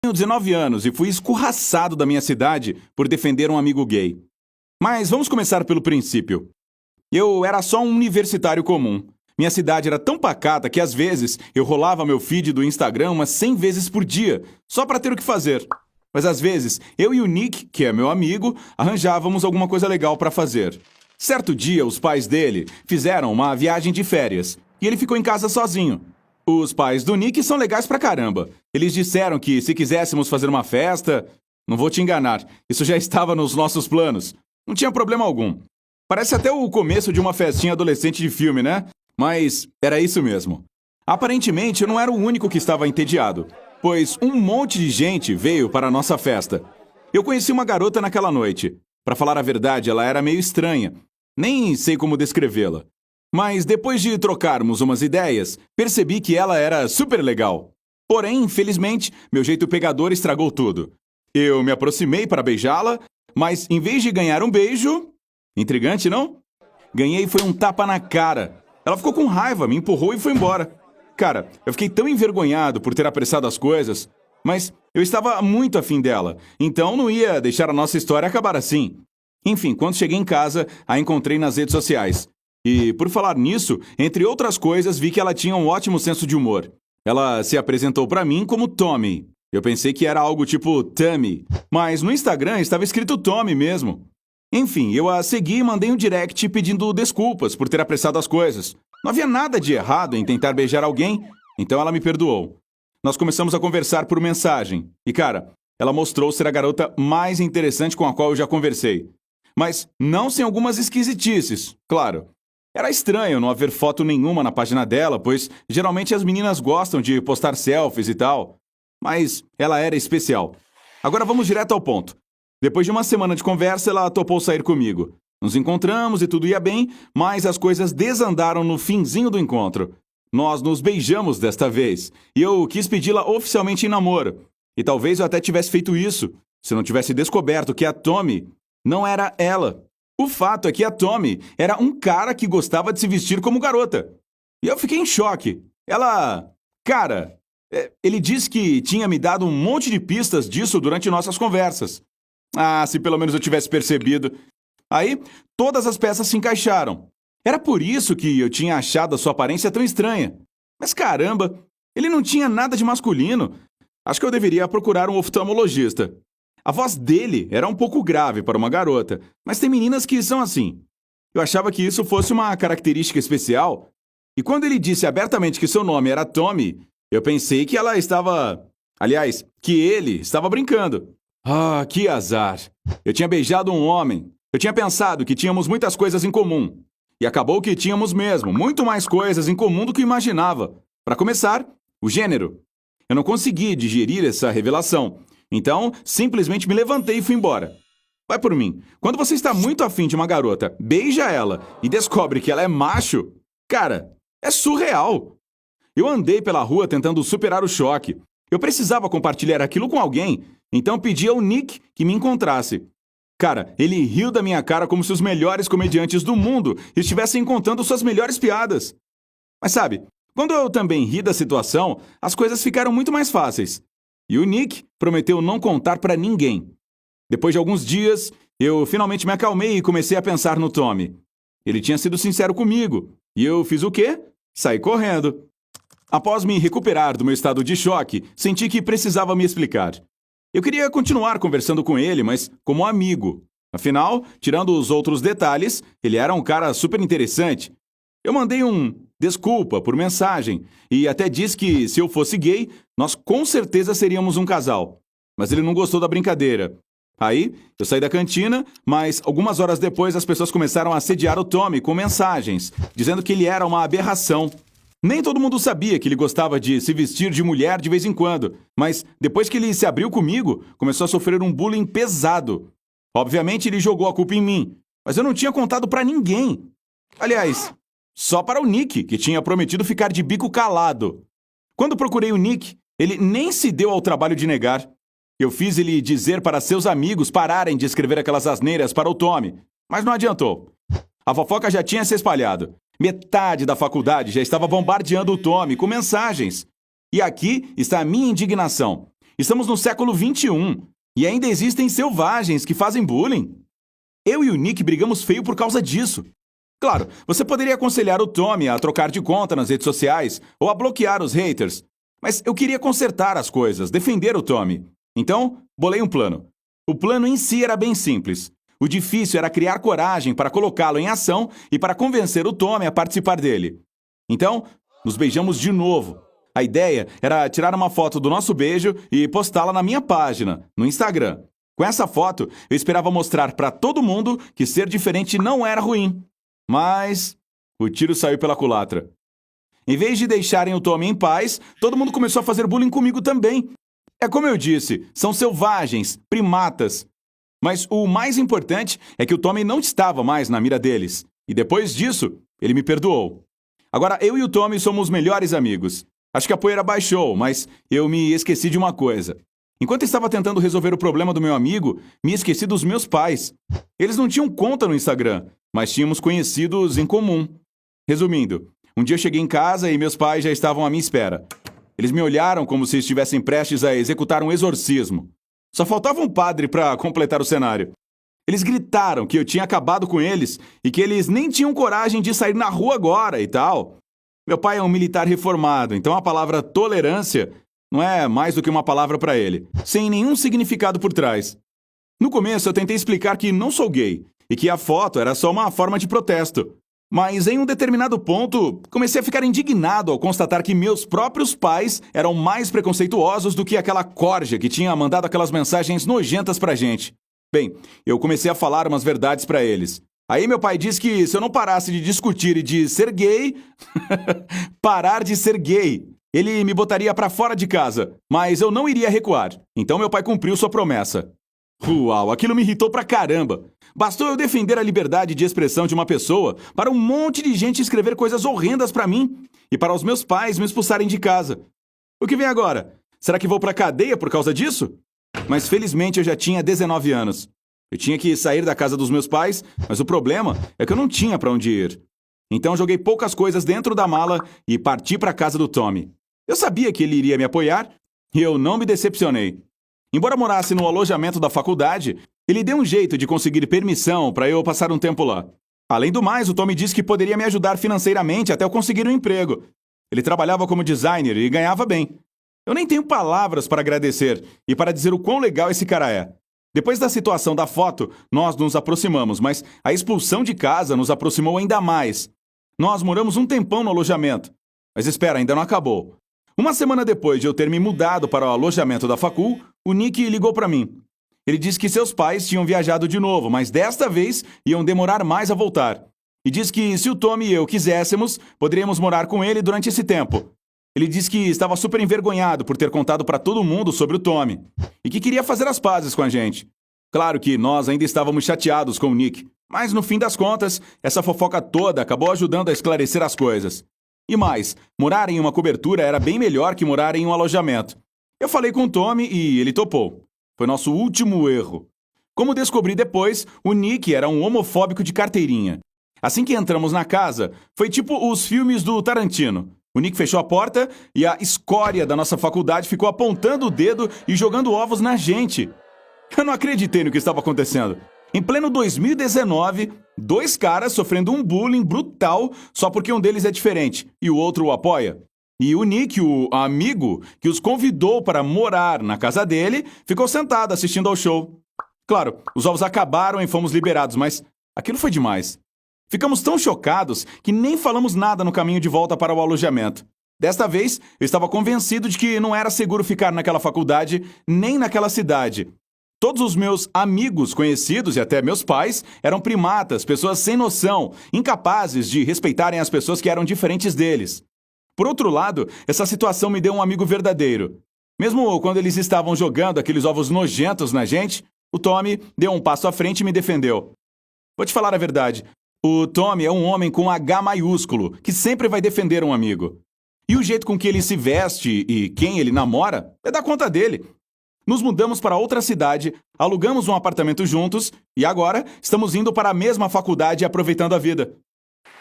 Tenho 19 anos e fui escorraçado da minha cidade por defender um amigo gay. Mas vamos começar pelo princípio. Eu era só um universitário comum. Minha cidade era tão pacata que às vezes eu rolava meu feed do Instagram umas 100 vezes por dia, só para ter o que fazer. Mas às vezes eu e o Nick, que é meu amigo, arranjávamos alguma coisa legal para fazer. Certo dia, os pais dele fizeram uma viagem de férias e ele ficou em casa sozinho. Os pais do Nick são legais pra caramba. Eles disseram que se quiséssemos fazer uma festa... Não vou te enganar, isso já estava nos nossos planos. Não tinha problema algum. Parece até o começo de uma festinha adolescente de filme, né? Mas era isso mesmo. Aparentemente, eu não era o único que estava entediado, pois um monte de gente veio para a nossa festa. Eu conheci uma garota naquela noite. Para falar a verdade, ela era meio estranha. Nem sei como descrevê-la. Mas depois de trocarmos umas ideias, percebi que ela era super legal. Porém, infelizmente, meu jeito pegador estragou tudo. Eu me aproximei para beijá-la, mas em vez de ganhar um beijo... Intrigante, não? Ganhei foi um tapa na cara. Ela ficou com raiva, me empurrou e foi embora. Cara, eu fiquei tão envergonhado por ter apressado as coisas, mas eu estava muito afim dela, então não ia deixar a nossa história acabar assim. Enfim, quando cheguei em casa, a encontrei nas redes sociais. E, por falar nisso, entre outras coisas, vi que ela tinha um ótimo senso de humor. Ela se apresentou pra mim como Tommy. Eu pensei que era algo tipo Tammy, mas no Instagram estava escrito Tommy mesmo. Enfim, eu a segui e mandei um direct pedindo desculpas por ter apressado as coisas. Não havia nada de errado em tentar beijar alguém, então ela me perdoou. Nós começamos a conversar por mensagem. E, cara, ela mostrou ser a garota mais interessante com a qual eu já conversei. Mas não sem algumas esquisitices, claro. Era estranho não haver foto nenhuma na página dela, pois geralmente as meninas gostam de postar selfies e tal. Mas ela era especial. Agora vamos direto ao ponto. Depois de uma semana de conversa, ela topou sair comigo. Nos encontramos e tudo ia bem, mas as coisas desandaram no finzinho do encontro. Nós nos beijamos desta vez, e eu quis pedi-la oficialmente em namoro. E talvez eu até tivesse feito isso, se não tivesse descoberto que a Tommy não era ela. O fato é que a Tommy era um cara que gostava de se vestir como garota. E eu fiquei em choque. Ela... Cara, ele disse que tinha me dado um monte de pistas disso durante nossas conversas. Ah, se pelo menos eu tivesse percebido. Aí, todas as peças se encaixaram. Era por isso que eu tinha achado a sua aparência tão estranha. Mas caramba, ele não tinha nada de masculino. Acho que eu deveria procurar um oftalmologista. A voz dele era um pouco grave para uma garota, mas tem meninas que são assim. Eu achava que isso fosse uma característica especial. E quando ele disse abertamente que seu nome era Tommy, eu pensei que ela estava... Aliás, que ele estava brincando. Ah, que azar. Eu tinha beijado um homem. Eu tinha pensado que tínhamos muitas coisas em comum. E acabou que tínhamos mesmo muito mais coisas em comum do que imaginava. Para começar, o gênero. Eu não consegui digerir essa revelação. Então, simplesmente me levantei e fui embora. Vai por mim. Quando você está muito afim de uma garota, beija ela e descobre que ela é macho, cara, é surreal. Eu andei pela rua tentando superar o choque. Eu precisava compartilhar aquilo com alguém, então pedi ao Nick que me encontrasse. Cara, ele riu da minha cara como se os melhores comediantes do mundo estivessem contando suas melhores piadas. Mas sabe, quando eu também ri da situação, as coisas ficaram muito mais fáceis. E o Nick prometeu não contar pra ninguém. Depois de alguns dias, eu finalmente me acalmei e comecei a pensar no Tommy. Ele tinha sido sincero comigo. E eu fiz o quê? Saí correndo. Após me recuperar do meu estado de choque, senti que precisava me explicar. Eu queria continuar conversando com ele, mas como amigo. Afinal, tirando os outros detalhes, ele era um cara super interessante. Eu mandei um desculpa por mensagem e até disse que, se eu fosse gay, nós com certeza seríamos um casal. Mas ele não gostou da brincadeira. Aí, eu saí da cantina, mas algumas horas depois as pessoas começaram a assediar o Tommy com mensagens, dizendo que ele era uma aberração. Nem todo mundo sabia que ele gostava de se vestir de mulher de vez em quando, mas depois que ele se abriu comigo, começou a sofrer um bullying pesado. Obviamente ele jogou a culpa em mim, mas eu não tinha contado pra ninguém. Aliás, só para o Nick, que tinha prometido ficar de bico calado. Quando procurei o Nick, ele nem se deu ao trabalho de negar. Eu fiz ele dizer para seus amigos pararem de escrever aquelas asneiras para o Tommy, mas não adiantou. A fofoca já tinha se espalhado. Metade da faculdade já estava bombardeando o Tommy com mensagens. E aqui está a minha indignação. Estamos no século XXI e ainda existem selvagens que fazem bullying. Eu e o Nick brigamos feio por causa disso. Claro, você poderia aconselhar o Tommy a trocar de conta nas redes sociais ou a bloquear os haters, mas eu queria consertar as coisas, defender o Tommy. Então, bolei um plano. O plano em si era bem simples. O difícil era criar coragem para colocá-lo em ação e para convencer o Tommy a participar dele. Então, nos beijamos de novo. A ideia era tirar uma foto do nosso beijo e postá-la na minha página, no Instagram. Com essa foto, eu esperava mostrar para todo mundo que ser diferente não era ruim. Mas o tiro saiu pela culatra. Em vez de deixarem o Tommy em paz, todo mundo começou a fazer bullying comigo também. É como eu disse, são selvagens, primatas. Mas o mais importante é que o Tommy não estava mais na mira deles. E depois disso, ele me perdoou. Agora eu e o Tommy somos melhores amigos. Acho que a poeira baixou, mas eu me esqueci de uma coisa. Enquanto estava tentando resolver o problema do meu amigo, me esqueci dos meus pais. Eles não tinham conta no Instagram, mas tínhamos conhecidos em comum. Resumindo, um dia eu cheguei em casa e meus pais já estavam à minha espera. Eles me olharam como se estivessem prestes a executar um exorcismo. Só faltava um padre para completar o cenário. Eles gritaram que eu tinha acabado com eles e que eles nem tinham coragem de sair na rua agora e tal. Meu pai é um militar reformado, então a palavra tolerância não é mais do que uma palavra para ele, sem nenhum significado por trás. No começo eu tentei explicar que não sou gay e que a foto era só uma forma de protesto. Mas em um determinado ponto, comecei a ficar indignado ao constatar que meus próprios pais eram mais preconceituosos do que aquela corja que tinha mandado aquelas mensagens nojentas pra gente. Bem, eu comecei a falar umas verdades pra eles. Aí meu pai disse que se eu não parasse de discutir e de ser gay... parar de ser gay, ele me botaria pra fora de casa, mas eu não iria recuar. Então meu pai cumpriu sua promessa. Uau, aquilo me irritou pra caramba. Bastou eu defender a liberdade de expressão de uma pessoa para um monte de gente escrever coisas horrendas pra mim e para os meus pais me expulsarem de casa. O que vem agora? Será que vou pra cadeia por causa disso? Mas felizmente eu já tinha 19 anos. Eu tinha que sair da casa dos meus pais, mas o problema é que eu não tinha pra onde ir. Então joguei poucas coisas dentro da mala e parti pra casa do Tommy. Eu sabia que ele iria me apoiar e eu não me decepcionei. Embora morasse no alojamento da faculdade, ele deu um jeito de conseguir permissão para eu passar um tempo lá. Além do mais, o Tommy disse que poderia me ajudar financeiramente até eu conseguir um emprego. Ele trabalhava como designer e ganhava bem. Eu nem tenho palavras para agradecer e para dizer o quão legal esse cara é. Depois da situação da foto, nós nos aproximamos, mas a expulsão de casa nos aproximou ainda mais. Nós moramos um tempão no alojamento. Mas espera, ainda não acabou. Uma semana depois de eu ter me mudado para o alojamento da facul, o Nick ligou para mim. Ele disse que seus pais tinham viajado de novo, mas desta vez iam demorar mais a voltar. E disse que se o Tommy e eu quiséssemos, poderíamos morar com ele durante esse tempo. Ele disse que estava super envergonhado por ter contado para todo mundo sobre o Tommy e que queria fazer as pazes com a gente. Claro que nós ainda estávamos chateados com o Nick, mas no fim das contas, essa fofoca toda acabou ajudando a esclarecer as coisas. E mais, morar em uma cobertura era bem melhor que morar em um alojamento. Eu falei com o Tommy e ele topou. Foi nosso último erro. Como descobri depois, o Nick era um homofóbico de carteirinha. Assim que entramos na casa, foi tipo os filmes do Tarantino. O Nick fechou a porta e a escória da nossa faculdade ficou apontando o dedo e jogando ovos na gente. Eu não acreditei no que estava acontecendo. Em pleno 2019, dois caras sofrendo um bullying brutal só porque um deles é diferente e o outro o apoia. E o Nick, o amigo que os convidou para morar na casa dele, ficou sentado assistindo ao show. Claro, os ovos acabaram e fomos liberados, mas aquilo foi demais. Ficamos tão chocados que nem falamos nada no caminho de volta para o alojamento. Desta vez, eu estava convencido de que não era seguro ficar naquela faculdade nem naquela cidade. Todos os meus amigos conhecidos e até meus pais eram primatas, pessoas sem noção, incapazes de respeitarem as pessoas que eram diferentes deles. Por outro lado, essa situação me deu um amigo verdadeiro. Mesmo quando eles estavam jogando aqueles ovos nojentos na gente, o Tommy deu um passo à frente e me defendeu. Vou te falar a verdade, o Tommy é um homem com H maiúsculo, que sempre vai defender um amigo. E o jeito com que ele se veste e quem ele namora é da conta dele. Nos mudamos para outra cidade, alugamos um apartamento juntos e agora estamos indo para a mesma faculdade e aproveitando a vida.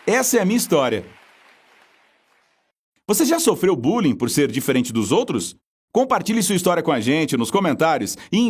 Essa é a minha história. Você já sofreu bullying por ser diferente dos outros? Compartilhe sua história com a gente nos comentários e